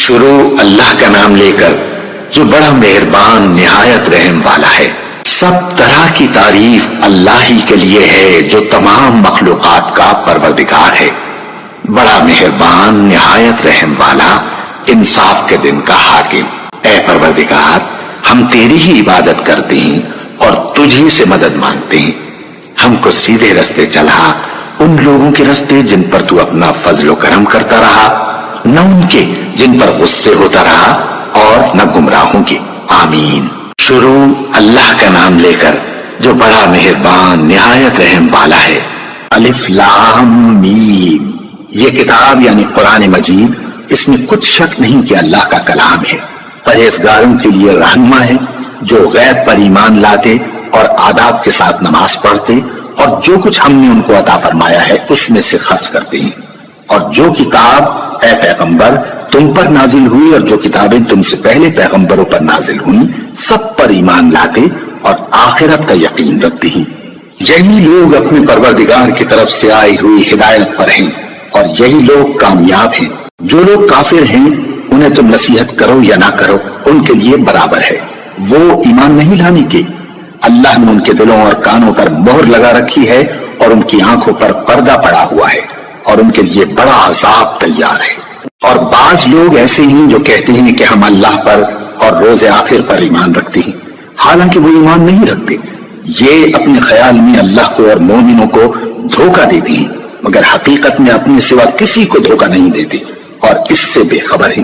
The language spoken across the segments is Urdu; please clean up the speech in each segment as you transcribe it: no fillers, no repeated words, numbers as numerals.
شروع اللہ کا نام لے کر جو بڑا مہربان نہایت رحم والا ہے۔ سب طرح کی تعریف اللہ ہی کے لیے ہے جو تمام مخلوقات کا پروردگار ہے، بڑا مہربان نہایت رحم والا، انصاف کے دن کا حاکم۔ اے پروردگار، ہم تیری ہی عبادت کرتے ہیں اور تجھ ہی سے مدد مانگتے ہیں۔ ہم کو سیدھے رستے چلا، ان لوگوں کے رستے جن پر تو اپنا فضل و کرم کرتا رہا، نہ ان کے جن پر غصے ہوتا رہا اور نہ گمراہوں کے۔ آمین۔ شروع اللہ کا نام لے کر جو بڑا مہربان نہایت رحم والا ہے۔ الف لام میم۔ یہ کتاب یعنی قرآن مجید، اس میں کچھ شک نہیں کہ اللہ کا کلام ہے، پرہیزگاروں کے لیے رہنما ہے، جو غیب پر ایمان لاتے اور آداب کے ساتھ نماز پڑھتے اور جو کچھ ہم نے ان کو عطا فرمایا ہے اس میں سے خرچ کرتے ہیں، اور جو کتاب اے پیغمبر تم پر نازل ہوئی اور جو کتابیں تم سے پہلے پیغمبروں پر نازل ہوئیں سب پر ایمان لاتے اور آخرت کا یقین رکھتے ہیں۔ یہی لوگ اپنے پروردگار کی طرف سے آئی ہوئی ہدایت پر ہیں اور یہی لوگ کامیاب ہیں۔ جو لوگ کافر ہیں انہیں تم نصیحت کرو یا نہ کرو ان کے لیے برابر ہے، وہ ایمان نہیں لانے کے۔ اللہ نے ان کے دلوں اور کانوں پر مہر لگا رکھی ہے اور ان کی آنکھوں پر پردہ پڑا ہوا ہے اور ان کے لیے بڑا عذاب تیار ہے۔ اور بعض لوگ ایسے ہیں جو کہتے ہیں کہ ہم اللہ پر اور روز آخر پر ایمان رکھتے ہیں، حالانکہ وہ ایمان نہیں رکھتے۔ یہ اپنے خیال میں اللہ کو اور مومنوں کو دھوکہ دیتے ہیں، مگر حقیقت میں اپنے سوا کسی کو دھوکہ نہیں دیتے اور اس سے بے خبر ہیں۔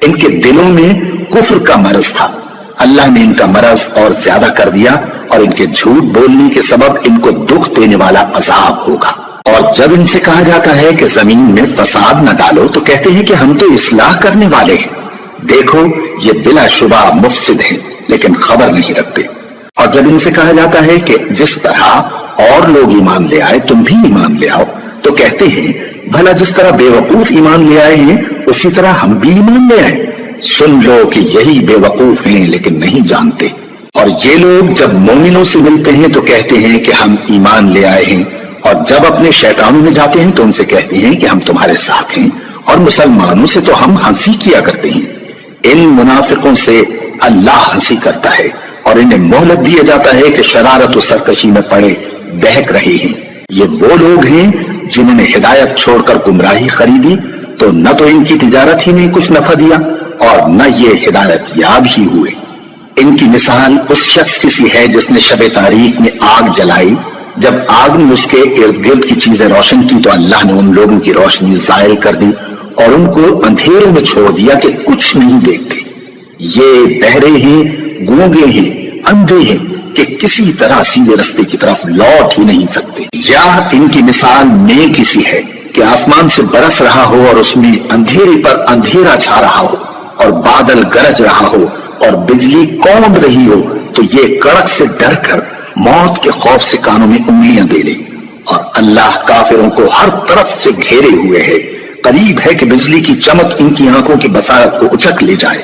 ان کے دلوں میں کفر کا مرض تھا، اللہ نے ان کا مرض اور زیادہ کر دیا اور ان کے جھوٹ بولنے کے سبب ان کو دکھ دینے والا عذاب ہوگا۔ اور جب ان سے کہا جاتا ہے کہ زمین میں فساد نہ ڈالو تو کہتے ہیں کہ ہم تو اصلاح کرنے والے ہیں۔ دیکھو یہ بلا شبہ مفسد ہیں لیکن خبر نہیں رکھتے۔ اور جب ان سے کہا جاتا ہے کہ جس طرح اور لوگ ایمان لے آئے تم بھی ایمان لے آؤ تو کہتے ہیں بھلا جس طرح بے وقوف ایمان لے آئے ہیں اسی طرح ہم بھی ایمان لے آئے۔ سن لو کہ یہی بے وقوف ہیں لیکن نہیں جانتے۔ اور یہ لوگ جب مومنوں سے ملتے ہیں تو کہتے ہیں کہ ہم ایمان لے آئے ہیں، اور جب اپنے شیطانوں میں جاتے ہیں تو ان سے کہتے ہیں کہ ہم تمہارے ساتھ ہیں، اور مسلمانوں سے تو ہم ہنسی کیا کرتے ہیں۔ ان منافقوں سے اللہ ہنسی کرتا ہے اور انہیں مہلت دیا جاتا ہے کہ شرارت و سرکشی میں پڑے بہک رہے ہیں۔ یہ وہ لوگ ہیں جنہوں نے ہدایت چھوڑ کر گمراہی خریدی، تو نہ تو ان کی تجارت ہی نے کچھ نفع دیا اور نہ یہ ہدایت یاب ہی ہوئے۔ ان کی مثال اس شخص کی سی ہے جس نے شب تاریک میں آگ جلائی، جب آگ نے اس کے ارد گرد کی چیزیں روشن کی تو اللہ نے ان لوگوں کی روشنی زائل کر دی اور ان کو اندھیرے میں چھوڑ دیا کہ کچھ نہیں دیکھتے۔ یہ بہرے ہیں، گونگے ہیں، اندھے ہیں کہ کسی طرح سیدھے رستے کی طرف لوٹ ہی نہیں سکتے۔ یا ان کی مثال نیک کسی ہے کہ آسمان سے برس رہا ہو اور اس میں اندھیرے پر اندھیرا چھا رہا ہو اور بادل گرج رہا ہو اور بجلی کونب رہی ہو تو یہ کڑک سے ڈر کر موت کے خوف سے کانوں میں انگلیاں دے لے۔ اور اللہ کافروں کو ہر طرف سے گھیرے ہوئے ہے، قریب ہے کہ بجلی کی چمک ان کی آنکھوں کی بصارت کو اچک لے جائے۔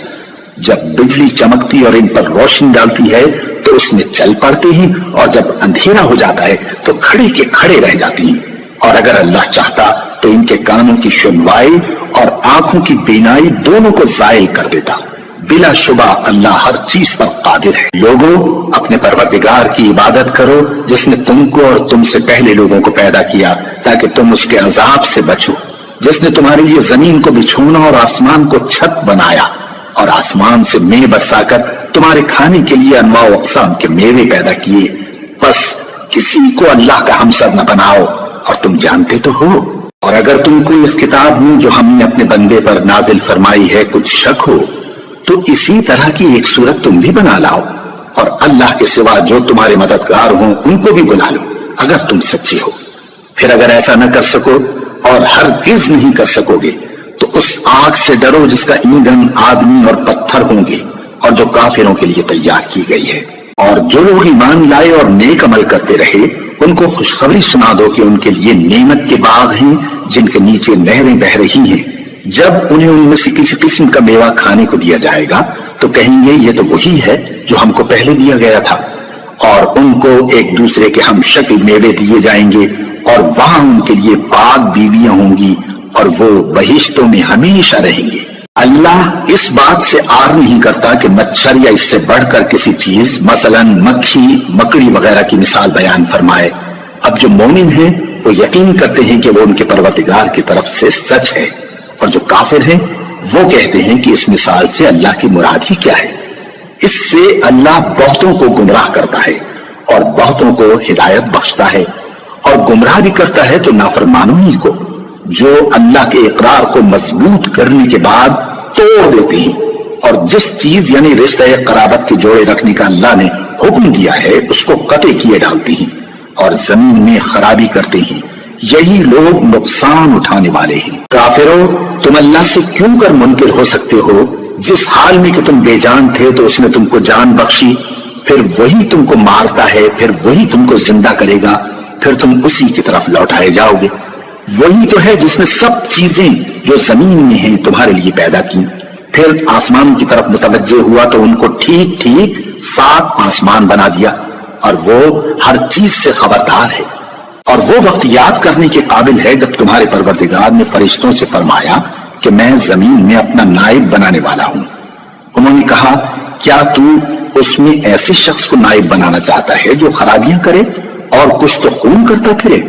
جب بجلی چمکتی اور ان پر روشنی ڈالتی ہے تو اس میں چل پڑتے ہیں، اور جب اندھیرا ہو جاتا ہے تو کھڑے کے کھڑے رہ جاتی ہیں۔ اور اگر اللہ چاہتا تو ان کے کانوں کی سنوائی اور آنکھوں کی بینائی دونوں کو زائل کر دیتا۔ بلا شبہ اللہ ہر چیز پر قادر ہے۔ لوگوں اپنے پروردگار کی عبادت کرو جس نے تم کو اور تم سے پہلے لوگوں کو پیدا کیا تاکہ تم اس کے عذاب سے بچو، جس نے تمہارے لیے زمین کو بچھونا اور آسمان کو چھت بنایا اور آسمان سے میوے برسا کر تمہارے کھانے کے لیے انواع و اقسام کے میوے پیدا کیے۔ بس کسی کو اللہ کا ہمسر نہ بناؤ، اور تم جانتے تو ہو۔ اور اگر تم کو اس کتاب میں جو ہم نے اپنے بندے پر نازل فرمائی ہے کچھ شک ہو تو اسی طرح کی ایک صورت تم بھی بنا لاؤ، اور اللہ کے سوا جو تمہارے مددگار ہوں ان کو بھی بلا لو اگر تم سچے ہو۔ پھر اگر ایسا نہ کر سکو اور ہرگز نہیں کر سکو گے تو اس آگ سے ڈرو جس کا ایندھن آدمی اور پتھر ہوں گے اور جو کافروں کے لیے تیار کی گئی ہے۔ اور جو لوگ ایمان لائے اور نیک عمل کرتے رہے ان کو خوشخبری سنا دو کہ ان کے لیے نعمت کے باغ ہیں جن کے نیچے نہریں بہہ رہی ہیں۔ جب انہیں ان میں سے کسی قسم کا میوہ کھانے کو دیا جائے گا تو کہیں گے یہ تو وہی ہے جو ہم کو پہلے دیا گیا تھا، اور ان کو ایک دوسرے کے ہم شکل میوے دیے جائیں گے اور وہاں ان کے لیے پاک بیویاں ہوں گی اور وہ بہشتوں میں ہمیشہ رہیں گے۔ اللہ اس بات سے آر نہیں کرتا کہ مچھر یا اس سے بڑھ کر کسی چیز مثلا مکھی مکڑی وغیرہ کی مثال بیان فرمائے۔ اب جو مومن ہیں وہ یقین کرتے ہیں کہ وہ ان کے پروردگار کی طرف سے سچ ہے، اور جو کافر ہیں وہ کہتے ہیں کہ اس مثال سے اللہ کی مراد ہی کیا ہے۔ اس سے اللہ بہتوں کو گمراہ کرتا ہے اور بہتوں کو ہدایت بخشتا ہے، اور گمراہ بھی کرتا ہے تو نافرمانوں ہی کو، جو اللہ کے اقرار کو مضبوط کرنے کے بعد توڑ دیتے ہیں، اور جس چیز یعنی رشتہ قرابت کے جوڑے رکھنے کا اللہ نے حکم دیا ہے اس کو قطع کیے ڈالتے ہیں اور زمین میں خرابی کرتے ہیں۔ یہی لوگ نقصان اٹھانے والے ہیں۔ کافروں، تم اللہ سے کیوں کر منکر ہو سکتے ہو؟ جس حال میں کہ تم بے جان تھے تو اس نے تم کو جان بخشی، پھر وہی تم کو مارتا ہے، پھر وہی تم کو زندہ کرے گا، پھر تم اسی کی طرف لوٹائے جاؤ گے۔ وہی تو ہے جس نے سب چیزیں جو زمین میں ہیں تمہارے لیے پیدا کی، پھر آسمان کی طرف متوجہ ہوا تو ان کو ٹھیک ٹھیک 7 آسمان بنا دیا، اور وہ ہر چیز سے خبردار ہے۔ اور وہ وقت یاد کرنے کے قابل ہے جب تمہارے پروردگار نے فرشتوں سے فرمایا کہ میں زمین میں اپنا نائب بنانے والا ہوں۔ انہوں نے کہا، کیا تو اس میں ایسے شخص کو نائب بنانا چاہتا ہے جو خرابیاں کرے اور کچھ تو خون کرتا پھرے؟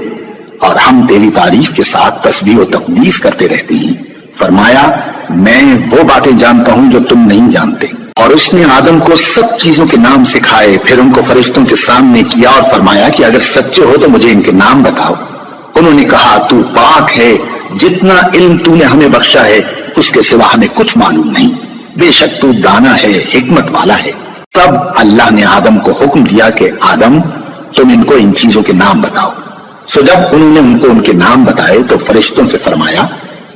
اور ہم تیری تعریف کے ساتھ تسبیح و تقدیس کرتے رہتے ہیں۔ فرمایا، میں وہ باتیں جانتا ہوں جو تم نہیں جانتے۔ اور اس نے آدم کو سب چیزوں کے نام سکھائے، پھر ان کو فرشتوں کے سامنے کیا اور فرمایا کہ اگر سچے ہو تو مجھے ان کے نام بتاؤ۔ انہوں نے کہا، تو پاک ہے، جتنا علم تو نے ہمیں بخشا ہے اس کے سوا ہمیں کچھ معلوم نہیں، بے شک تو دانا ہے، حکمت والا ہے۔ تب اللہ نے آدم کو حکم دیا کہ آدم، تم ان کو ان چیزوں کے نام بتاؤ۔ سو جب انہوں نے ان کو ان کے نام بتائے تو فرشتوں سے فرمایا،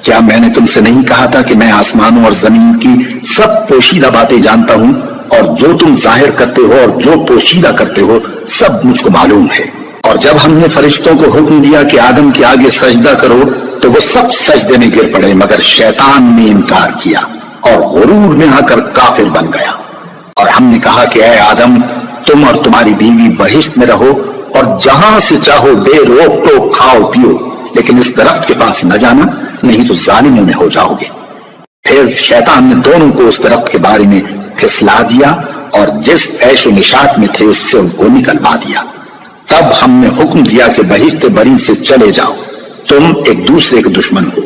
کیا میں نے تم سے نہیں کہا تھا کہ میں آسمانوں اور زمین کی سب پوشیدہ باتیں جانتا ہوں، اور جو تم ظاہر کرتے ہو اور جو پوشیدہ کرتے ہو سب مجھ کو معلوم ہے۔ اور جب ہم نے فرشتوں کو حکم دیا کہ آدم کے آگے سجدہ کرو تو وہ سب سجدے میں گر پڑے، مگر شیطان نے انکار کیا اور غرور میں آ کر کافر بن گیا۔ اور ہم نے کہا کہ اے آدم، تم اور تمہاری بیوی بہشت میں رہو اور جہاں سے چاہو بے روک ٹوک کھاؤ پیو، لیکن اس درخت کے پاس نہ جانا، نہیں تو ظالموں میں ہو جاؤ گے۔ پھر شیطان نے دونوں کو اس درخت کے بارے میں پھسلا دیا اور جس عیش و نشاط میں تھے اس سے ان کو نکلوا دیا۔ تب ہم نے حکم دیا کہ بہشت بری سے چلے جاؤ، تم ایک دوسرے کے دشمن ہو،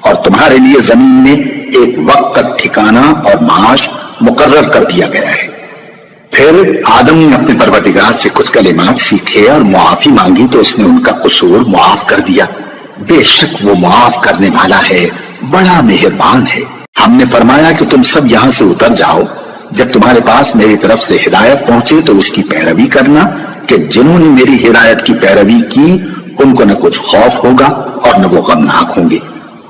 اور تمہارے لیے زمین میں ایک وقت تک ٹھکانہ اور معاش مقرر کر دیا گیا ہے۔ پھر آدم نے اپنے پروردگار سے کچھ کلمات سیکھے اور معافی مانگی تو اس نے ان کا قصور معاف کر دیا۔ بے شک وہ معاف کرنے والا ہے، بڑا مہربان ہے۔ ہم نے فرمایا کہ تم سب یہاں سے اتر جاؤ، جب تمہارے پاس میری طرف سے ہدایت پہنچے تو اس کی پیروی کرنا، کہ جنہوں نے میری ہدایت کی پیروی کی ان کو نہ کچھ خوف ہوگا اور نہ وہ غمناک ہوں گے،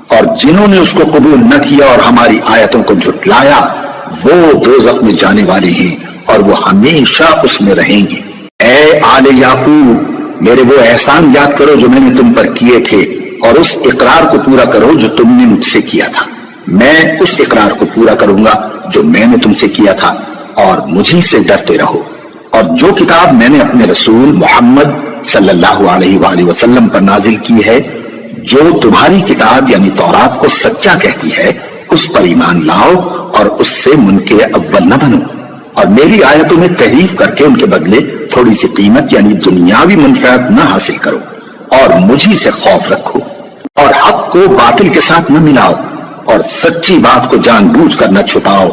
اور جنہوں نے اس کو قبول نہ کیا اور ہماری آیتوں کو جھٹلایا وہ دوزخ میں جانے والے ہیں اور وہ ہمیشہ اس میں رہیں گے۔ اے آل یعقوب، میرے وہ احسان یاد کرو جو میں نے تم پر کیے تھے، اور اس اقرار کو پورا کرو جو تم نے مجھ سے کیا تھا۔ میں اس اقرار کو پورا کروں گا جو میں نے تم سے کیا تھا، اور مجھے سے ڈرتے رہو۔ اور جو کتاب میں نے اپنے رسول محمد صلی اللہ علیہ وآلہ وسلم پر نازل کی ہے، جو تمہاری کتاب یعنی تورات کو سچا کہتی ہے، اس پر ایمان لاؤ اور اس سے منکر اول نہ بنو، اور میری آیتوں میں تحریف کر کے ان کے بدلے تھوڑی سی قیمت یعنی دنیاوی منفعت نہ حاصل کرو، اور مجھے سے خوف رکھو، اور حق کو باطل کے ساتھ نہ ملاؤ، اور سچی بات کو جان بوجھ کر نہ چھپاؤ،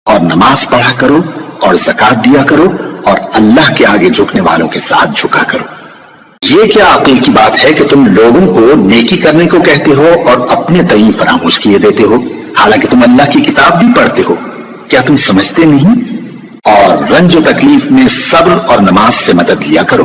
اور نماز پڑھا کرو اور زکوٰۃ دیا کرو، اور اللہ کے آگے جھکنے والوں کے ساتھ جھکا کرو۔ یہ کیا عقل کی بات ہے کہ تم لوگوں کو نیکی کرنے کو کہتے ہو اور اپنے تئیں فراموش کیے دیتے ہو، حالانکہ تم اللہ کی کتاب بھی پڑھتے ہو؟ کیا تم سمجھتے نہیں؟ اور رنج و تکلیف میں صبر اور نماز سے مدد لیا کرو،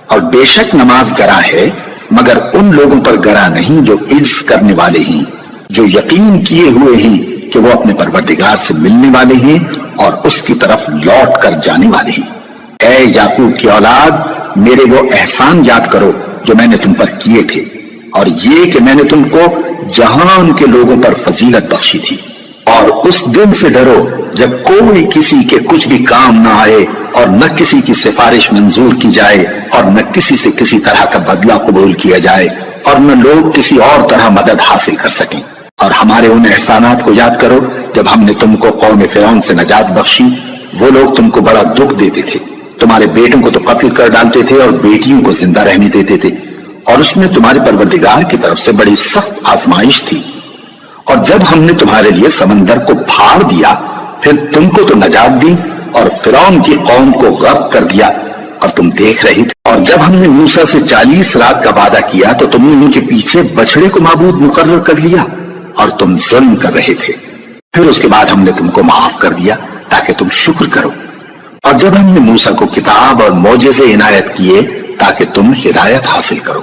اور بے شک نماز گراں ہے، مگر ان لوگوں پر گراں نہیں جو عجز کرنے والے ہیں، جو یقین کیے ہوئے ہیں کہ وہ اپنے پروردگار سے ملنے والے ہیں اور اس کی طرف لوٹ کر جانے والے ہیں۔ اے یعقوب کی اولاد، میرے وہ احسان یاد کرو جو میں نے تم پر کیے تھے، اور یہ کہ میں نے تم کو جہان کے لوگوں پر فضیلت بخشی تھی۔ اور اس دن سے ڈرو جب کوئی کسی کے کچھ بھی کام نہ آئے، اور نہ کسی کی سفارش منظور کی جائے، اور نہ کسی سے کسی طرح کا بدلہ قبول کیا جائے، اور نہ لوگ کسی اور طرح مدد حاصل کر سکیں۔ اور ہمارے ان احسانات کو یاد کرو جب ہم نے تم کو قوم فرعون سے نجات بخشی، وہ لوگ تم کو بڑا دکھ دیتے تھے، تمہارے بیٹوں کو تو قتل کر ڈالتے تھے اور بیٹیوں کو زندہ رہنے دیتے تھے، اور اس میں تمہارے پروردگار کی طرف سے بڑی سخت آزمائش تھی۔ اور جب ہم نے تمہارے لیے سمندر کو پھاڑ دیا، پھر تم کو تو نجات دی اور فرعون کی قوم کو غرق کر دیا، اور تم دیکھ رہے تھے۔ اور جب ہم نے موسیٰ سے 40 رات کا وعدہ کیا تو تم نے ان کے پیچھے بچڑے کو معبود مقرر کر لیا اور تم ظلم کر رہے تھے۔ پھر اس کے بعد ہم نے تم کو معاف کر دیا تاکہ تم شکر کرو۔ اور جب ہم نے موسیٰ کو کتاب اور معجزے عنایت کیے تاکہ تم ہدایت حاصل کرو۔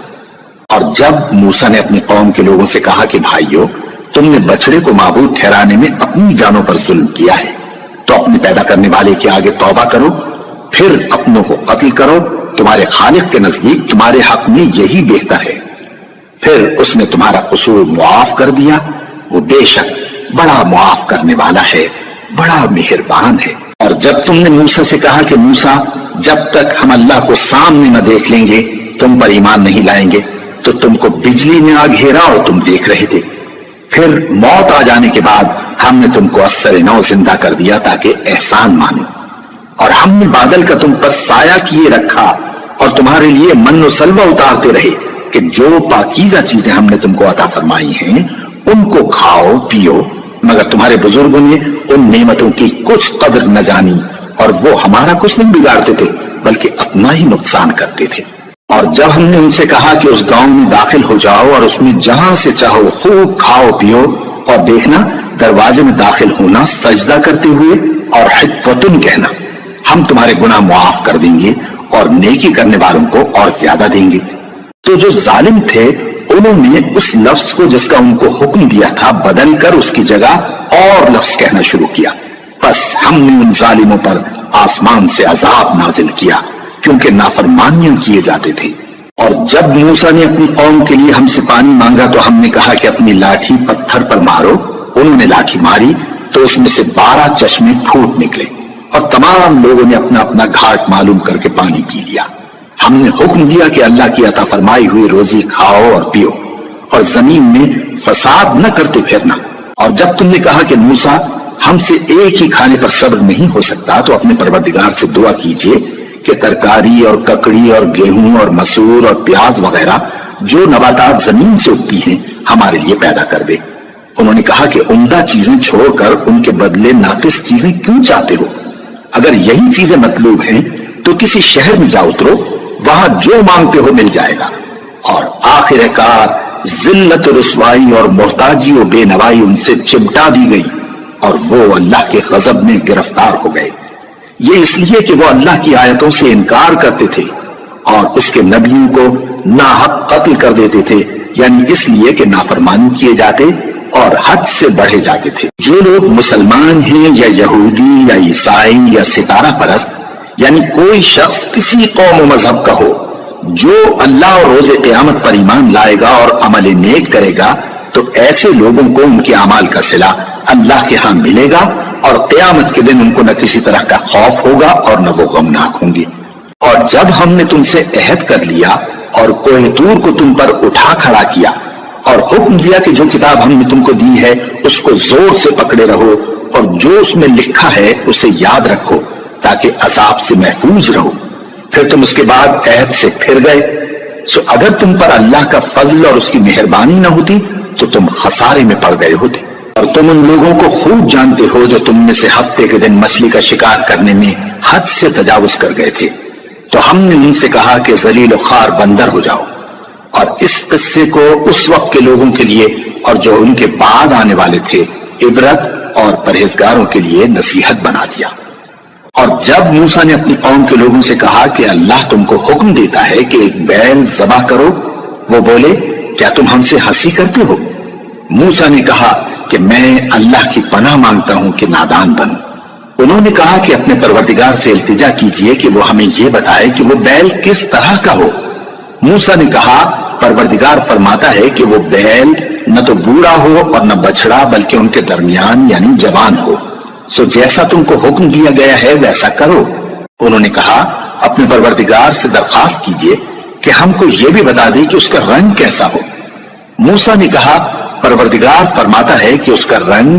اور جب موسیٰ نے اپنی قوم کے لوگوں سے کہا کہ بھائیو، تم نے بچڑے کو معبود ٹھہرانے میں اپنی جانوں پر ظلم کیا ہے، تو اپنے پیدا کرنے والے کے آگے توبہ کرو، پھر اپنوں کو قتل کرو، تمہارے خالق کے نزدیک تمہارے حق میں یہی بہتر ہے۔ پھر اس نے تمہارا قصور معاف کر دیا، وہ بے شک بڑا معاف کرنے والا ہے، بڑا مہربان ہے۔ اور جب تم نے موسیٰ سے کہا کہ موسیٰ، جب تک ہم اللہ کو سامنے نہ دیکھ لیں گے تم پر ایمان نہیں لائیں گے، تو تم کو بجلی نے آ گھیرا اور تم دیکھ رہے تھے۔ پھر موت آ جانے کے بعد ہم نے تم کو اثر نو زندہ کر دیا تاکہ احسان مانو۔ اور ہم نے بادل کا تم پر سایہ کیے رکھا اور تمہارے لیے من و سلوہ اتارتے رہے کہ جو پاکیزہ چیزیں ہم نے تم کو عطا فرمائی ہیں ان کو کھاؤ پیو، مگر تمہارے بزرگوں نے ان نعمتوں کی کچھ قدر نہ جانی، اور وہ ہمارا کچھ نہیں بگاڑتے تھے بلکہ اپنا ہی نقصان کرتے تھے۔ اور جب ہم نے ان سے کہا کہ اس گاؤں میں داخل ہو جاؤ اور اس میں جہاں سے چاہو خوب کھاؤ پیو، اور دیکھنا دروازے میں داخل ہونا سجدہ کرتے ہوئے اور حطتن کہنا، ہم تمہارے گناہ معاف کر دیں گے اور نیکی کرنے والوں کو اور زیادہ دیں گے۔ تو جو ظالم تھے انہوں نے اس لفظ کو جس کا ان کو حکم دیا تھا بدل کر اس کی جگہ اور لفظ کہنا شروع کیا، بس ہم نے ان ظالموں پر آسمان سے عذاب نازل کیا کیونکہ نافرمانیاں کیے جاتے تھے۔ اور جب موسیٰ نے اپنی قوم کے لیے ہم سے پانی مانگا تو ہم نے کہا کہ اپنی لاٹھی پتھر پر مارو۔ انہوں نے لاٹھی ماری تو اس میں سے 12 چشمے پھوٹ نکلے اور تمام لوگوں نے اپنا اپنا گھاٹ معلوم کر کے پانی پی لیا۔ ہم نے حکم دیا کہ اللہ کی عطا فرمائی ہوئی روزی کھاؤ اور پیو اور زمین میں فساد نہ کرتے پھرنا۔ اور جب تم نے کہا کہ موسیٰ ہم سے ایک ہی کھانے پر صبر نہیں ہو سکتا تو اپنے پروردگار سے دعا کیجئے کہ ترکاری اور ککڑی اور گیہوں اور مسور اور پیاز وغیرہ جو نباتات زمین سے اگتی ہیں ہمارے لیے پیدا کر دے۔ انہوں نے کہا کہ عمدہ چیزیں چھوڑ کر ان کے بدلے ناقص چیزیں کیوں چاہتے ہو؟ اگر یہی چیزیں مطلوب ہیں تو کسی شہر میں جا اترو، وہاں جو مانگتے ہو مل جائے گا۔ اور آخر کار ذلت و رسوائی اور محتاجی و بے نوائی ان سے چمٹا دی گئی اور وہ اللہ کے غضب میں گرفتار ہو گئے، یہ اس لیے کہ وہ اللہ کی آیتوں سے انکار کرتے تھے اور اس کے نبیوں کو ناحق قتل کر دیتے تھے، یعنی اس لیے کہ نافرمانی کیے جاتے اور حد سے بڑھے جاتے تھے۔ جو لوگ مسلمان ہیں یا یہودی یا عیسائی یا ستارہ پرست، یعنی کوئی شخص کسی قوم و مذہب کا ہو، جو اللہ اور روز قیامت پر ایمان لائے گا اور عمل نیک کرے گا تو ایسے لوگوں کو ان کے اعمال کا صلہ اللہ کے ہاں ملے گا، اور قیامت کے دن ان کو نہ کسی طرح کا خوف ہوگا اور نہ وہ غمناک ہوں گے۔ اور جب ہم نے تم سے عہد کر لیا اور کوہ طور کو تم پر اٹھا کھڑا کیا اور حکم دیا کہ جو کتاب ہم نے تم کو دی ہے اس کو زور سے پکڑے رہو اور جو اس میں لکھا ہے اسے یاد رکھو تاکہ عذاب سے محفوظ رہو، پھر تم اس کے بعد عہد سے پھر گئے، سو اگر تم پر اللہ کا فضل اور اس کی مہربانی نہ ہوتی تو تم خسارے میں پڑ گئے ہوتے۔ اور تم ان لوگوں کو خوب جانتے ہو جو تم میں سے ہفتے کے دن مچھلی کا شکار کرنے میں حد سے تجاوز کر گئے تھے، تو ہم نے ان سے کہا کہ ذلیل و خوار بندر ہو جاؤ، اور اس قصے کو اس وقت کے لوگوں کے لیے اور جو ان کے بعد آنے والے تھے عبرت اور پرہیزگاروں کے لیے نصیحت بنا دیا۔ اور جب موسیٰ نے اپنی قوم کے لوگوں سے کہا کہ اللہ تم کو حکم دیتا ہے کہ ایک بیل ذبح کرو، وہ بولے کیا تم ہم سے ہنسی کرتے ہو؟ موسیٰ نے کہا کہ میں اللہ کی پناہ مانگتا ہوں کہ نادان بنوں۔ انہوں نے کہا کہ اپنے پروردگار سے التجا کیجئے کہ وہ ہمیں یہ بتائے کہ وہ بیل کس طرح کا ہو۔ موسیٰ نے کہا پروردگار فرماتا ہے کہ وہ بیل نہ تو بوڑھا ہو اور نہ بچڑا بلکہ ان کے درمیان یعنی جوان ہو، سو جیسا تم کو حکم دیا گیا ہے ویسا کرو۔ انہوں نے کہا اپنے پروردگار سے درخواست کیجئے کہ ہم کو یہ بھی بتا دے کہ اس کا رنگ کیسا ہو۔ موسیٰ نے کہا پروردگار فرماتا ہے کہ اس کا رنگ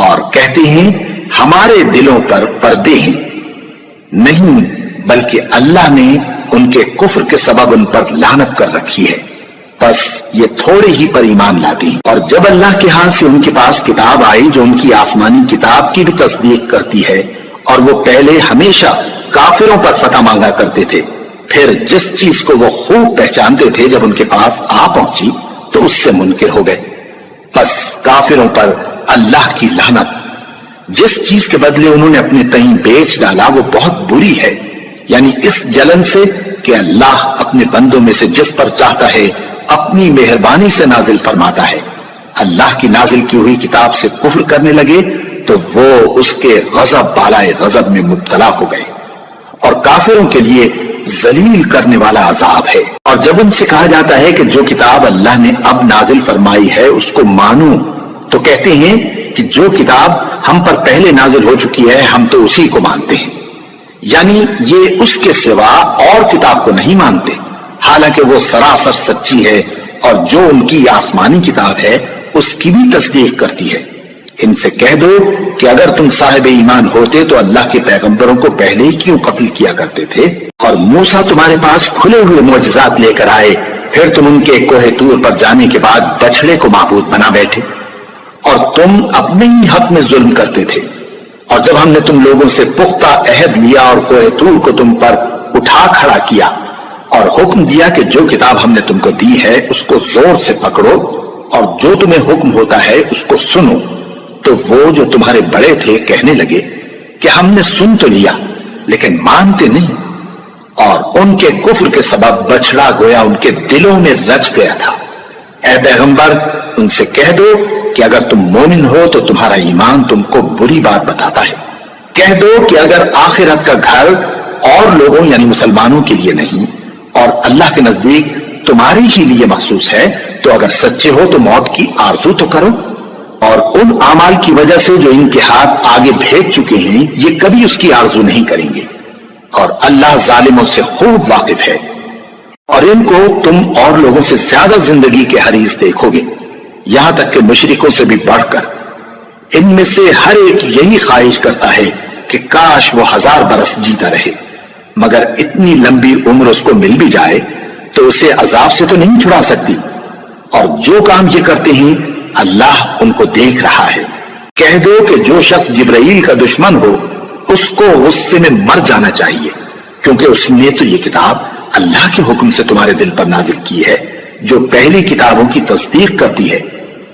اور کہتے ہیں ہمارے دلوں پر پردے ہیں، نہیں بلکہ اللہ نے ان کے کفر کے سبب ان پر لعنت کر رکھی ہے، بس یہ تھوڑے ہی پر ایمان لاتے ہیں۔ اور جب اللہ کے ہاں سے ان کے پاس کتاب آئی جو ان کی آسمانی کتاب کی بھی تصدیق کرتی ہے، اور وہ پہلے ہمیشہ کافروں پر فتح مانگا کرتے تھے، پھر جس چیز کو وہ خوب پہچانتے تھے جب ان کے پاس آ پہنچی تو اس سے منکر ہو گئے، بس کافروں پر اللہ کی لعنت۔ جس چیز کے بدلے انہوں نے اپنے تئیں بیچ ڈالا وہ بہت بری ہے، یعنی اس جلن سے کہ اللہ اپنے بندوں میں سے جس پر چاہتا ہے اپنی مہربانی سے نازل فرماتا ہے۔ اللہ کی نازل کی ہوئی کتاب سے کفر کرنے لگے تو وہ اس کے غضب بالائے غضب میں مبتلا ہو گئے، اور کافروں کے لیے ذلیل کرنے والا عذاب ہے۔ اور جب ان سے کہا جاتا ہے کہ جو کتاب اللہ نے اب نازل فرمائی ہے اس کو مانو، تو کہتے ہیں کہ جو کتاب ہم پر پہلے نازل ہو چکی ہے ہم تو اسی کو مانتے ہیں، یعنی یہ اس کے سوا اور کتاب کو نہیں مانتے، حالانکہ وہ سراسر سچی ہے، اور جو ان کی آسمانی کتاب ہے اس کی بھی تصدیق کرتی ہے۔ ان سے کہہ دو کہ اگر تم صاحب ایمان ہوتے تو اللہ کے پیغمبروں کو پہلے ہی کیوں قتل کیا کرتے تھے؟ اور موسیٰ تمہارے پاس کھلے ہوئے معجزات لے کر آئے، پھر تم ان کے کوہ طور پر جانے کے بعد بچڑے کو معبود بنا بیٹھے، اور تم اپنے ہی حق میں ظلم کرتے تھے۔ اور جب ہم نے تم لوگوں سے پختہ عہد لیا اور کوہ طور کو تم پر اٹھا کھڑا کیا اور حکم دیا کہ جو کتاب ہم نے تم کو دی ہے اس کو زور سے پکڑو اور جو تمہیں حکم ہوتا ہے اس کو سنو، تو وہ جو تمہارے بڑے تھے کہنے لگے کہ ہم نے سن تو لیا لیکن مانتے نہیں، اور ان کے کفر کے سبب بچڑا گویا ان کے دلوں میں رچ گیا تھا۔ اے پیغمبر ان سے کہہ دو کہ اگر تم مومن ہو تو تمہارا ایمان تم کو بری بات بتاتا ہے، کہہ دو کہ اگر آخرت کا گھر اور لوگوں یعنی مسلمانوں کے لیے نہیں اور اللہ کے نزدیک تمہارے ہی لیے مخصوص ہے تو اگر سچے ہو تو موت کی آرزو تو کرو، اور ان اعمال کی وجہ سے جو ان کے ہاتھ آگے بھیج چکے ہیں یہ کبھی اس کی آرزو نہیں کریں گے، اور اللہ ظالموں سے خوب واقف ہے۔ اور ان کو تم اور لوگوں سے زیادہ زندگی کے حریص دیکھو گے، یہاں تک کہ مشرکوں سے بھی بڑھ کر۔ ان میں سے ہر ایک یہی خواہش کرتا ہے کہ کاش وہ 1000 برس جیتا رہے، مگر اتنی لمبی عمر اس کو مل بھی جائے تو اسے عذاب سے تو نہیں چھڑا سکتی، اور جو کام یہ کرتے ہیں اللہ ان کو دیکھ رہا ہے۔ کہہ دو کہ جو شخص جبرائیل کا دشمن ہو اس کو غصے میں مر جانا چاہیے، کیونکہ اس نے تو یہ کتاب اللہ کے حکم سے تمہارے دل پر نازل کی ہے جو پہلی کتابوں کی تصدیق کرتی ہے،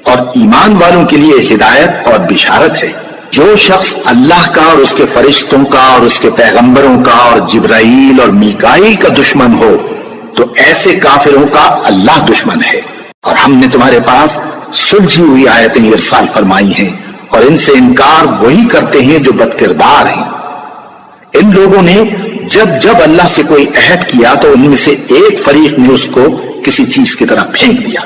اور ایمان والوں کے لیے ہدایت اور بشارت ہے۔ جو شخص اللہ کا اور اس کے فرشتوں کا اور اس کے پیغمبروں کا اور جبرائیل اور میکائیل کا دشمن ہو تو ایسے کافروں کا اللہ دشمن ہے۔ اور ہم نے تمہارے پاس سلجھی ہوئی آیتیں ارسال فرمائی ہیں، اور ان سے انکار وہی کرتے ہیں جو بد کردار ہیں۔ ان لوگوں نے جب جب اللہ سے کوئی عہد کیا تو ان میں سے ایک فریق نے اس کو کسی چیز کی طرح پھینک دیا۔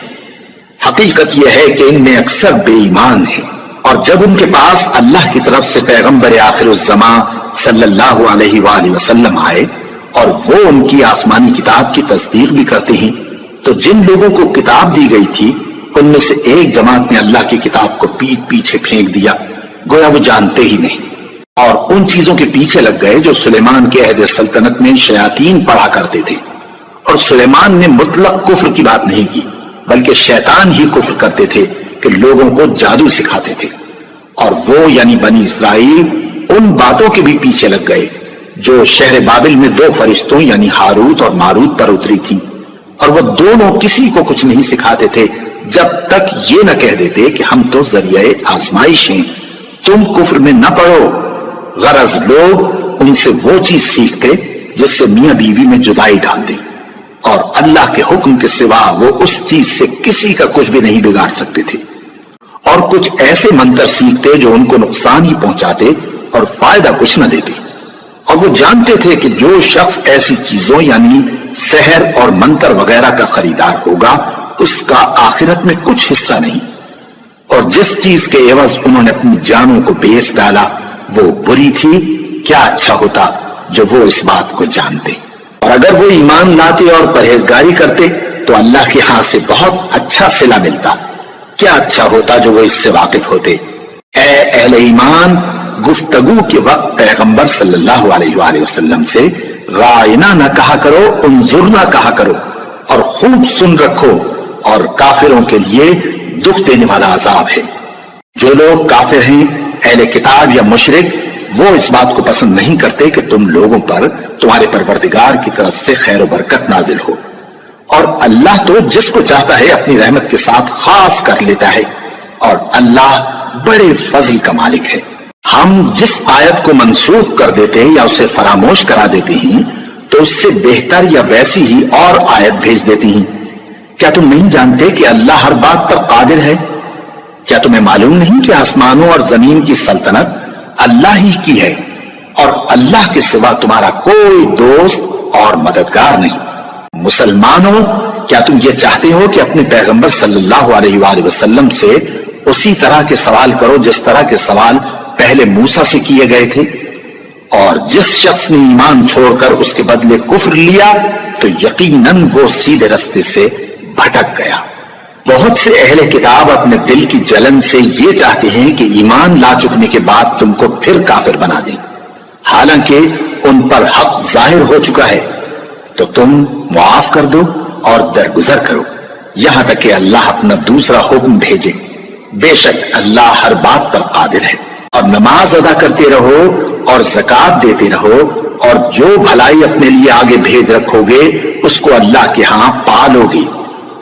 حقیقت یہ ہے کہ ان میں اکثر بے ایمان ہیں، اور جب ان کے پاس اللہ کی طرف سے پیغمبر آخر الزمان صلی اللہ علیہ وآلہ وسلم آئے اور وہ ان کی آسمانی کتاب کی تصدیق بھی کرتے ہیں، تو جن لوگوں کو کتاب دی گئی تھی ان میں سے ایک جماعت نے اللہ کی کتاب کو پیٹ پیچھے پھینک دیا، گویا وہ جانتے ہی نہیں، اور ان چیزوں کے پیچھے لگ گئے جو سلیمان کے عہد سلطنت میں شیاطین پڑھا کرتے تھے۔ اور سلیمان نے مطلق کفر کی بات نہیں کی، بلکہ شیطان ہی کفر کرتے تھے کہ لوگوں کو جادو سکھاتے تھے، اور وہ یعنی بنی اسرائیل ان باتوں کے بھی پیچھے لگ گئے جو شہر بابل میں 2 فرشتوں یعنی ہاروت اور ماروت پر اتری تھی، اور وہ دونوں کسی کو کچھ نہیں سکھاتے تھے جب تک یہ نہ کہہ دیتے کہ ہم تو ذریعہ آزمائش ہیں، تم کفر میں نہ پڑو۔ غرض لوگ ان سے وہ چیز سیکھتے جس سے میاں بیوی میں جدائی ڈال دے، اور اللہ کے حکم کے سوا وہ اس چیز سے کسی کا کچھ بھی نہیں بگاڑ سکتے تھے، اور کچھ ایسے منتر سیکھتے جو ان کو نقصان ہی پہنچاتے اور فائدہ کچھ نہ دیتے، اور وہ جانتے تھے کہ جو شخص ایسی چیزوں یعنی سحر اور منتر وغیرہ کا خریدار ہوگا اس کا آخرت میں کچھ حصہ نہیں، اور جس چیز کے عوض انہوں نے اپنی جانوں کو بیچ ڈالا وہ بری تھی۔ کیا اچھا ہوتا جو وہ اس بات کو جانتے، اور اگر وہ ایمان لاتے اور پرہیزگاری کرتے تو اللہ کے ہاں سے بہت اچھا صلہ ملتا۔ کیا اچھا ہوتا جو وہ اس سے واقف ہوتے۔ اے اہل ایمان، گفتگو کے وقت پیغمبر صلی اللہ علیہ وآلہ وسلم سے رائنا نہ کہا کرو، انظرنا کہا کرو، اور خوب سن رکھو، اور کافروں کے لیے دکھ دینے والا عذاب ہے۔ جو لوگ کافر ہیں، اہل کتاب یا مشرک، وہ اس بات کو پسند نہیں کرتے کہ تم لوگوں پر تمہارے پروردگار کی طرف سے خیر و برکت نازل ہو، اور اللہ تو جس کو چاہتا ہے اپنی رحمت کے ساتھ خاص کر لیتا ہے، اور اللہ بڑے فضل کا مالک ہے۔ ہم جس آیت کو منسوخ کر دیتے یا اسے فراموش کرا دیتے ہیں تو اس سے بہتر یا ویسی ہی اور آیت بھیج دیتی ہیں۔ کیا تم نہیں جانتے کہ اللہ ہر بات پر قادر ہے؟ کیا تمہیں معلوم نہیں کہ آسمانوں اور زمین کی سلطنت اللہ ہی کی ہے، اور اللہ کے سوا تمہارا کوئی دوست اور مددگار نہیں؟ مسلمانوں، کیا تم یہ چاہتے ہو کہ اپنے پیغمبر صلی اللہ علیہ وآلہ وسلم سے اسی طرح کے سوال کرو جس طرح کے سوال پہلے موسیٰ سے کیے گئے تھے؟ اور جس شخص نے ایمان چھوڑ کر اس کے بدلے کفر لیا تو یقیناً وہ سیدھے رستے سے بھٹک گیا۔ بہت سے اہل کتاب اپنے دل کی جلن سے یہ چاہتے ہیں کہ ایمان لا چکنے کے بعد تم کو پھر کافر بنا دیں، حالانکہ ان پر حق ظاہر ہو چکا ہے۔ تو تم معاف کر دو اور درگزر کرو یہاں تک کہ اللہ اپنا دوسرا حکم بھیجے۔ بے شک اللہ ہر بات پر قادر ہے۔ اور نماز ادا کرتے رہو اور زکوٰۃ دیتے رہو، اور جو بھلائی اپنے لیے آگے بھیج رکھو گے اس کو اللہ کے ہاں پالو گے۔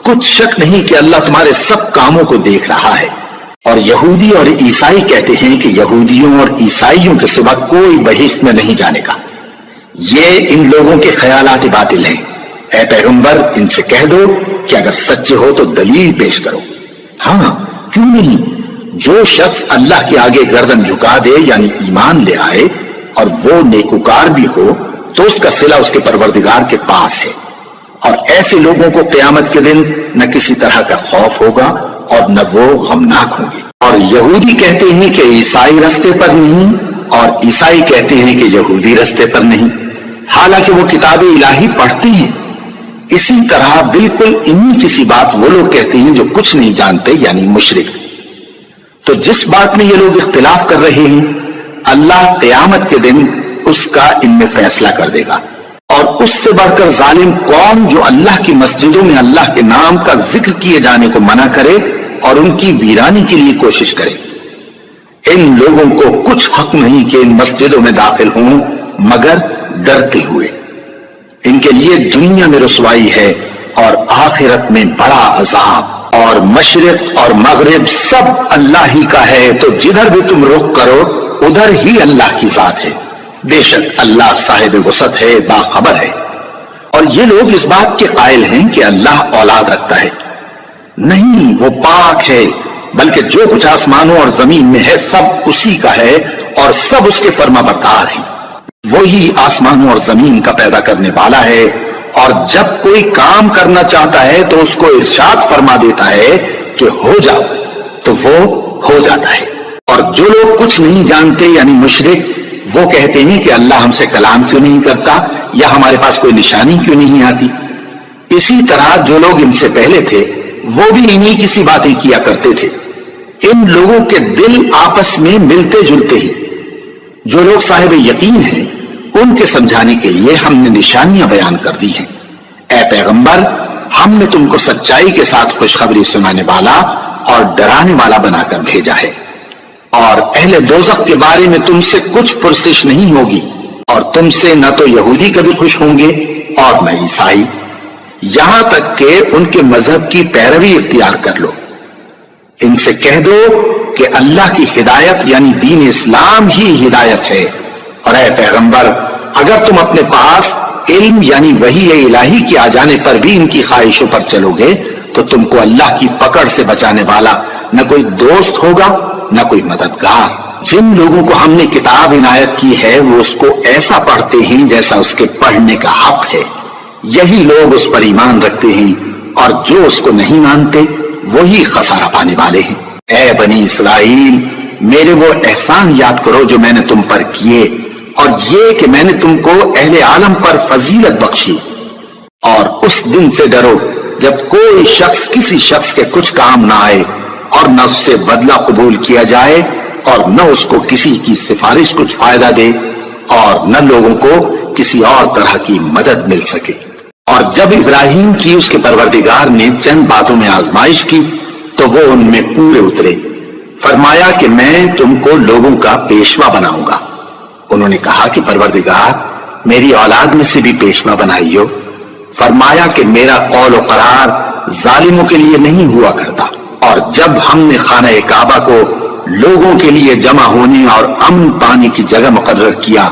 کچھ شک نہیں کہ اللہ تمہارے سب کاموں کو دیکھ رہا ہے۔ اور یہودی اور عیسائی کہتے ہیں کہ یہودیوں اور عیسائیوں کے سوا کوئی بہشت میں نہیں جانے کا۔ یہ ان لوگوں کے خیالات باطل ہیں۔ اے پیغمبر، ان سے کہہ دو کہ اگر سچے ہو تو دلیل پیش کرو۔ ہاں، کیوں نہیں؟ جو شخص اللہ کے آگے گردن جھکا دے یعنی ایمان لے آئے اور وہ نیکوکار بھی ہو تو اس کا صلہ اس کے پروردگار کے پاس ہے۔ اور ایسے لوگوں کو قیامت کے دن نہ کسی طرح کا خوف ہوگا اور نہ وہ غمناک ہوں گے۔ اور یہودی کہتے ہیں کہ عیسائی رستے پر نہیں، اور عیسائی کہتے ہیں کہ یہودی رستے پر نہیں، حالانکہ وہ کتاب الہی پڑھتے ہیں۔ اسی طرح بالکل انہی کسی بات وہ لوگ کہتے ہیں جو کچھ نہیں جانتے یعنی مشرک۔ تو جس بات میں یہ لوگ اختلاف کر رہے ہیں اللہ قیامت کے دن اس کا ان میں فیصلہ کر دے گا۔ اور اس سے بڑھ کر ظالم کون جو اللہ کی مسجدوں میں اللہ کے نام کا ذکر کیے جانے کو منع کرے اور ان کی ویرانی کے لیے کوشش کرے۔ ان لوگوں کو کچھ حق نہیں کہ ان مسجدوں میں داخل ہوں مگر ڈرتے ہوئے۔ ان کے لیے دنیا میں رسوائی ہے اور آخرت میں بڑا عذاب۔ اور مشرق اور مغرب سب اللہ ہی کا ہے، تو جدھر بھی تم رخ کرو ادھر ہی اللہ کی ذات ہے۔ بے شک اللہ صاحب وسعت ہے، باخبر ہے۔ اور یہ لوگ اس بات کے قائل ہیں کہ اللہ اولاد رکھتا ہے۔ نہیں، وہ پاک ہے، بلکہ جو کچھ آسمانوں اور زمین میں ہے سب اسی کا ہے اور سب اس کے فرما بردار ہیں۔ وہی آسمانوں اور زمین کا پیدا کرنے والا ہے، اور جب کوئی کام کرنا چاہتا ہے تو اس کو ارشاد فرما دیتا ہے کہ ہو جاؤ تو وہ ہو جاتا ہے۔ اور جو لوگ کچھ نہیں جانتے یعنی مشرک، وہ کہتے ہیں کہ اللہ ہم سے کلام کیوں نہیں کرتا یا ہمارے پاس کوئی نشانی کیوں نہیں آتی۔ اسی طرح جو لوگ ان سے پہلے تھے وہ بھی انہی کسی باتیں کیا کرتے تھے۔ ان لوگوں کے دل آپس میں ملتے جلتے ہیں۔ جو لوگ صاحب یقین ہیں ان کے سمجھانے کے لیے ہم نے نشانیاں بیان کر دی ہیں۔ اے پیغمبر، ہم نے تم کو سچائی کے ساتھ خوشخبری سنانے والا اور ڈرانے والا بنا کر بھیجا ہے۔ اور اہل دوزخ کے بارے میں تم سے کچھ پرسش نہیں ہوگی، اور تم سے نہ تو یہودی کبھی خوش ہوں گے اور نہ عیسائی، یہاں تک کہ ان کے مذہب کی پیروی اختیار کر لو۔ ان سے کہہ دو کہ اللہ کی ہدایت یعنی دین اسلام ہی ہدایت ہے۔ اور اے پیغمبر، اگر تم اپنے پاس علم یعنی وحی الہی کے آ جانے پر بھی ان کی خواہشوں پر چلو گے تو تم کو اللہ کی پکڑ سے بچانے والا نہ کوئی دوست ہوگا نہ کوئی مددگار۔ جن لوگوں کو ہم نے کتاب عنایت کی ہے وہ اس کو ایسا پڑھتے ہیں جیسا اس کے پڑھنے کا حق ہے، یہی لوگ اس پر ایمان رکھتے ہیں، اور جو اس کو نہیں مانتے وہی خسارہ پانے والے ہیں۔ اے بنی اسرائیل، میرے وہ احسان یاد کرو جو میں نے تم پر کیے، اور یہ کہ میں نے تم کو اہل عالم پر فضیلت بخشی۔ اور اس دن سے ڈرو جب کوئی شخص کسی شخص کے کچھ کام نہ آئے اور نہ اس سے بدلہ قبول کیا جائے اور نہ اس کو کسی کی سفارش کچھ فائدہ دے اور نہ لوگوں کو کسی اور طرح کی مدد مل سکے۔ اور جب ابراہیم کی اس کے پروردگار نے چند باتوں میں آزمائش کی تو وہ ان میں پورے اترے۔ فرمایا کہ میں تم کو لوگوں کا پیشوا بناؤں گا۔ انہوں نے کہا کہ پروردگار میری اولاد میں سے بھی پیشوا بنائیو۔ فرمایا کہ میرا قول و قرار ظالموں کے لیے نہیں ہوا کرتا۔ اور جب ہم نے خانہ کعبہ کو لوگوں کے لیے جمع ہونے اور امن پانے کی جگہ مقرر کیا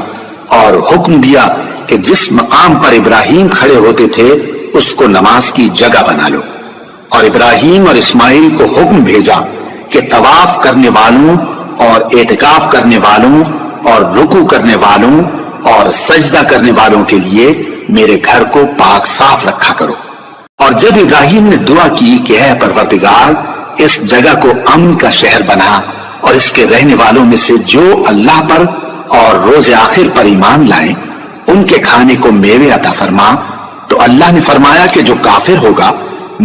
اور حکم دیا کہ جس مقام پر ابراہیم کھڑے ہوتے تھے اس کو نماز کی جگہ بنا لو، اور ابراہیم اور اسماعیل کو حکم بھیجا کہ طواف کرنے والوں اور اعتکاف کرنے والوں اور رکوع کرنے والوں اور سجدہ کرنے والوں کے لیے میرے گھر کو پاک صاف رکھا کرو۔ اور جب ابراہیم نے دعا کی کہ اے پروردگار اس جگہ کو امن کا شہر بنا اور اس کے رہنے والوں میں سے جو اللہ پر اور روز آخر پر ایمان لائیں ان کے کھانے کو میوے عطا فرما، تو اللہ نے فرمایا کہ جو کافر ہوگا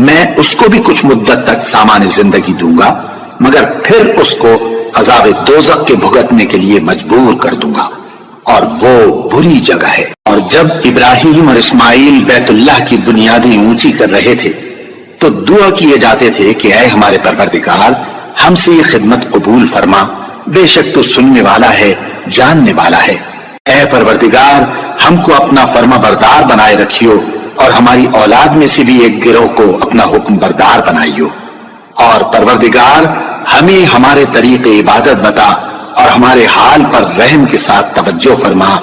میں اس کو بھی کچھ مدت تک سامان زندگی دوں گا، مگر پھر اس کو عذاب دوزخ کے بھگتنے کے لیے مجبور کر دوں گا، اور وہ بری جگہ ہے۔ اور جب ابراہیم اور اسماعیل بیت اللہ کی بنیادیں اونچی کر رہے تھے تو دعا کیے جاتے تھے کہ اے ہمارے پروردگار ہم سے یہ خدمت قبول فرما، بے شک تو سننے والا ہے، جاننے والا ہے۔ اے پروردگار ہم کو اپنا فرما بردار بنائے رکھیو اور ہماری اولاد میں سے بھی ایک گروہ کو اپنا حکم بردار بنائیو، اور پروردگار ہمیں ہمارے طریق عبادت بتا اور ہمارے حال پر رحم کے ساتھ توجہ فرما،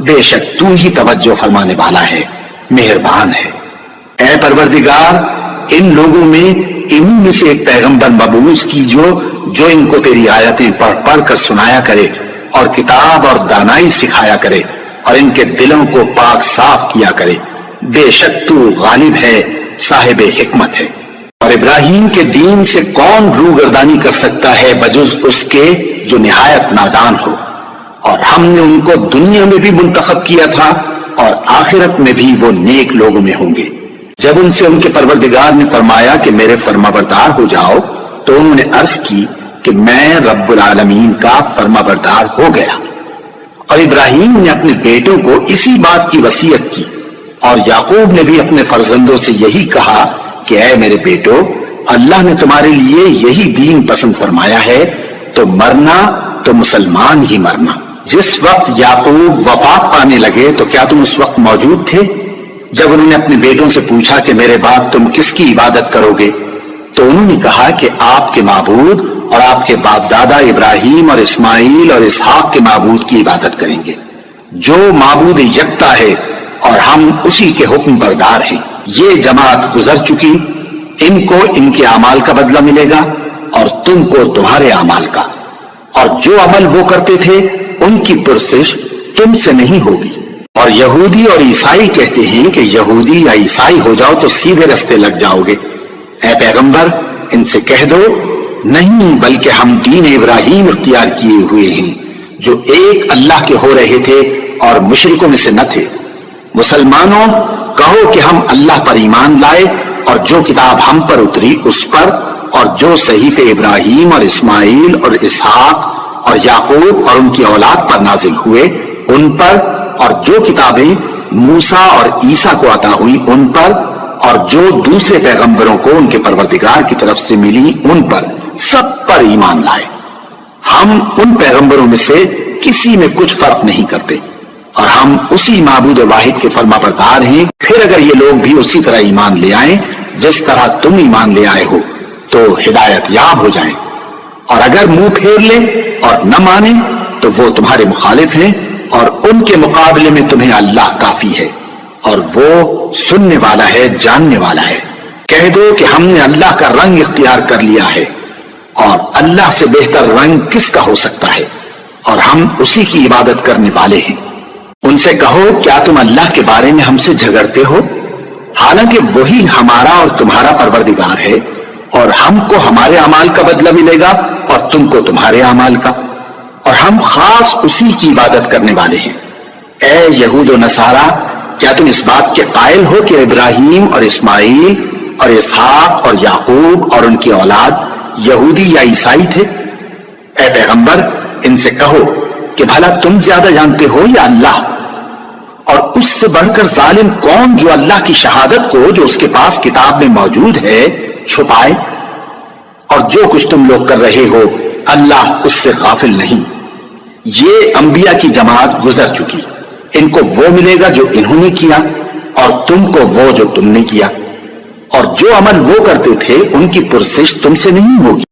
بے شک تو ہی توجہ فرمانے والا ہے، مہربان ہے۔ اے پروردگار ان لوگوں میں انہی میں سے ایک پیغمبر مبعوث کی جو ان کو تیری آیتیں پڑھ پڑھ کر سنایا کرے اور کتاب اور دانائی سکھایا کرے اور ان کے دلوں کو پاک صاف کیا کرے، بے شک تو غالب ہے، صاحب حکمت ہے۔ اور ابراہیم کے دین سے کون روگردانی کر سکتا ہے بجز اس کے جو نہایت نادان ہو، اور ہم نے ان کو دنیا میں بھی منتخب کیا تھا اور آخرت میں بھی وہ نیک لوگوں میں ہوں گے۔ جب ان سے ان کے پروردگار نے فرمایا کہ میرے فرما بردار ہو جاؤ تو انہوں نے عرض کی کہ میں رب العالمین کا فرما بردار ہو گیا۔ اور ابراہیم نے اپنے بیٹوں کو اسی بات کی وصیت کی، اور یعقوب نے بھی اپنے فرزندوں سے یہی کہا کہ اے میرے بیٹو اللہ نے تمہارے لیے یہی دین پسند فرمایا ہے، تو مرنا تو مسلمان ہی مرنا۔ جس وقت یعقوب وفات پانے لگے تو کیا تم اس وقت موجود تھے؟ جب انہوں نے اپنے بیٹوں سے پوچھا کہ میرے بعد تم کس کی عبادت کرو گے تو انہوں نے کہا کہ آپ کے معبود اور آپ کے باپ دادا ابراہیم اور اسماعیل اور اسحاق کے معبود کی عبادت کریں گے، جو معبود یکتا ہے اور ہم اسی کے حکم بردار ہیں۔ یہ جماعت گزر چکی، ان کو ان کے اعمال کا بدلہ ملے گا اور تم کو تمہارے اعمال کا، اور جو عمل وہ کرتے تھے ان کی پرسش تم سے نہیں ہوگی۔ اور یہودی اور عیسائی کہتے ہیں کہ یہودی یا عیسائی ہو جاؤ تو سیدھے رستے لگ جاؤ گے۔ اے پیغمبر ان سے کہہ دو نہیں، بلکہ ہم دین ابراہیم اختیار کیے ہوئے ہیں جو ایک اللہ کے ہو رہے تھے اور مشرکوں میں سے نہ تھے۔ مسلمانوں کہو کہ ہم اللہ پر ایمان لائے اور جو کتاب ہم پر اتری اس پر، اور جو صحیفے ابراہیم اور اسماعیل اور اسحاق اور یعقوب اور ان کی اولاد پر نازل ہوئے ان پر، اور جو کتابیں موسیٰ اور عیسیٰ کو عطا ہوئی ان پر، اور جو دوسرے پیغمبروں کو ان کے پروردگار کی طرف سے ملی ان پر، سب پر ایمان لائے۔ ہم ان پیغمبروں میں سے کسی میں کچھ فرق نہیں کرتے، اور ہم اسی معبود واحد کے فرما بردار ہیں۔ پھر اگر یہ لوگ بھی اسی طرح ایمان لے آئیں جس طرح تم ایمان لے آئے ہو تو ہدایت یاب ہو جائیں، اور اگر منہ پھیر لیں اور نہ مانیں تو وہ تمہارے مخالف ہیں، اور ان کے مقابلے میں تمہیں اللہ کافی ہے، اور وہ سننے والا ہے، جاننے والا ہے۔ کہہ دو کہ ہم نے اللہ کا رنگ اختیار کر لیا ہے، اور اللہ سے بہتر رنگ کس کا ہو سکتا ہے، اور ہم اسی کی عبادت کرنے والے ہیں۔ ان سے کہو کیا تم اللہ کے بارے میں ہم سے جھگڑتے ہو، حالانکہ وہی ہمارا اور تمہارا پروردگار ہے، اور ہم کو ہمارے اعمال کا بدلہ ملے گا اور تم کو تمہارے اعمال کا، اور ہم خاص اسی کی عبادت کرنے والے ہیں۔ اے یہود و نصارا کیا تم اس بات کے قائل ہو کہ ابراہیم اور اسماعیل اور اسحاق اور یعقوب اور ان کی اولاد یہودی یا عیسائی تھے؟ اے پیغمبر ان سے کہو کہ بھلا تم زیادہ جانتے ہو یا اللہ؟ اور اس سے بڑھ کر ظالم کون جو اللہ کی شہادت کو جو اس کے پاس کتاب میں موجود ہے چھپائے؟ اور جو کچھ تم لوگ کر رہے ہو اللہ اس سے غافل نہیں۔ یہ انبیاء کی جماعت گزر چکی، ان کو وہ ملے گا جو انہوں نے کیا اور تم کو وہ جو تم نے کیا، اور جو عمل وہ کرتے تھے ان کی پرسش تم سے نہیں ہوگی۔